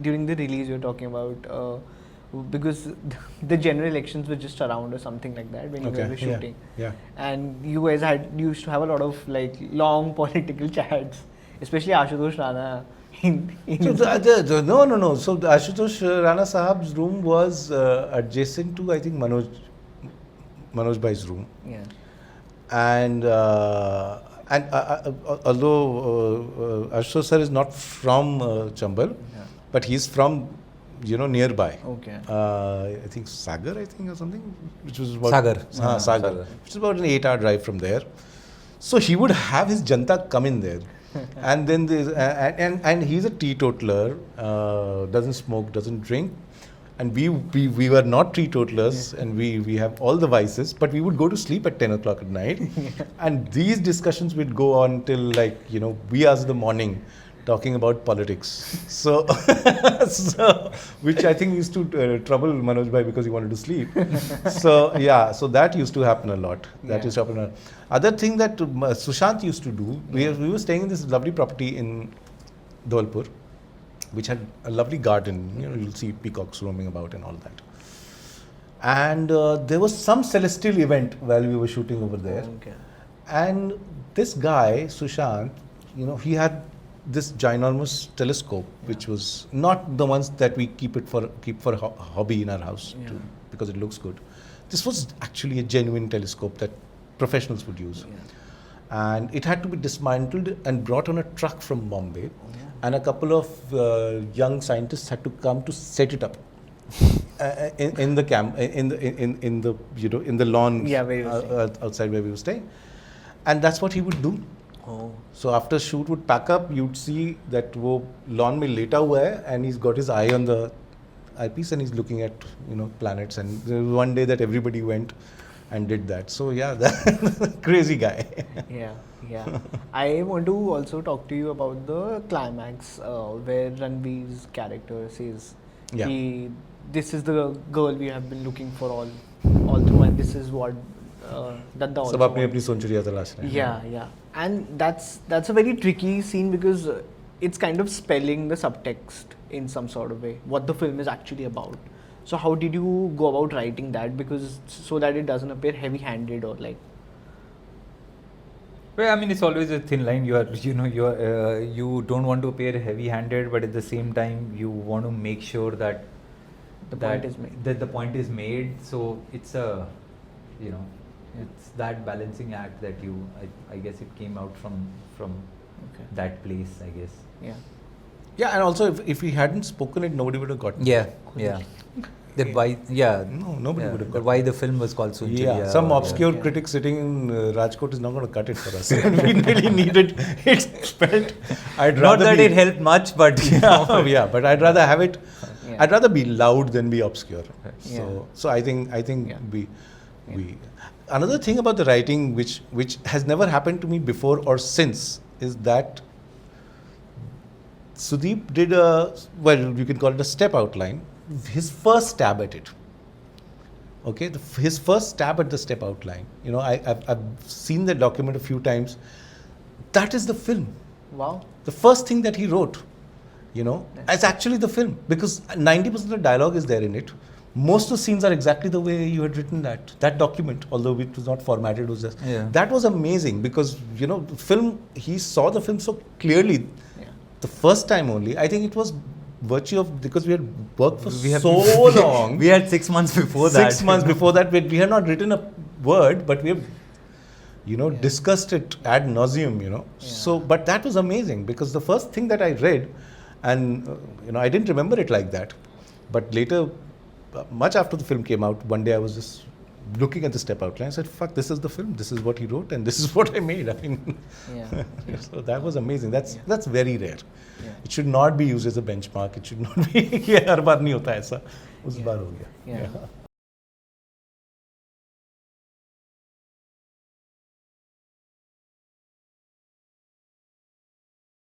during the release you're talking about, because the general elections were just around or something like that when you guys were shooting. Yeah. And you guys used to have a lot of like long political chats, especially Ashutosh Rana. No. So the Ashutosh Rana Sahab's room was adjacent to, I think, Manoj Bhai's room. Yeah. And although Ashutosh sir is not from Chambal, but he's from, nearby. Okay. I think Sagar, or something, which was about Sagar. Sagar, which is about an 8-hour drive from there. So he would have his janta come in there. And then and he's a teetotaler, doesn't smoke, doesn't drink, and we were not teetotalers, and we have all the vices, but we would go to sleep at 10 o'clock at night, and these discussions would go on till wee hours in the morning, talking about politics. So, which I think used to trouble Manoj Bhai because he wanted to sleep. So that used to happen a lot. Other thing that Sushant used to do, we were staying in this lovely property in Dholpur, which had a lovely garden. You'll see peacocks roaming about and all that. And there was some celestial event while we were shooting over there. Okay. And this guy, Sushant, he had this ginormous telescope, which was not the ones that we keep for hobby in our house because it looks good. This was actually a genuine telescope that professionals would use. And it had to be dismantled and brought on a truck from Bombay. And a couple of young scientists had to come to set it up in the lawn outside where we were staying. And that's what he would do. Oh. So after shoot would pack up, you'd see that wo lawn mein leta hua hai, and he's got his eye on the eyepiece and he's looking at planets. And there was one day that everybody went and did that. So crazy guy. Yeah. I want to also talk to you about the climax where Ranveer's character says, "This is the girl we have been looking for all through, and this is what Dadda also Sab apni apni Sonchiriya talash rahe hain." Yeah. And that's a very tricky scene because it's kind of spelling the subtext in some sort of way, what the film is actually about. So how did you go about writing that, because so that it doesn't appear heavy-handed or like? Well, I mean, it's always a thin line. You don't want to appear heavy-handed, but at the same time, you want to make sure that the point is made. That the point is made. So it's it's that balancing act that I guess it came out from that place, I guess. Yeah, and also if he hadn't spoken it, nobody would have gotten it. That why, nobody would have got why the film was called Sonchiriya. Some obscure critic sitting in Rajkot is not going to cut it for us. And we really needed it spelled. Not that it helped much, but but I'd rather have it. I'd rather be loud than be obscure. So I think we. Another thing about the writing, which has never happened to me before or since, is that Sudip did you can call it a step outline. His first stab at it. Okay, his first stab at the step outline. I've seen the document a few times. That is the film. Wow. The first thing that he wrote, is actually the film, because 90% of the dialogue is there in it. Most of the scenes are exactly the way you had written that document, although it was not formatted. It was just that was amazing, because the film, he saw the film so clearly. The first time only. I think it was virtue of, because we had worked for so long. We had 6 months before that. 6 months before that, we had not written a word, but we have, discussed it ad nauseum, So, but that was amazing, because the first thing that I read, and, I didn't remember it like that. But later, much after the film came out, one day I was just looking at the step outline. I said, fuck, this is the film. This is what he wrote, and this is what I made. I mean, so that was amazing. That's very rare. It should not be used as a benchmark. It should not be. हर बार नहीं होता ऐसा. उस बार हो गया.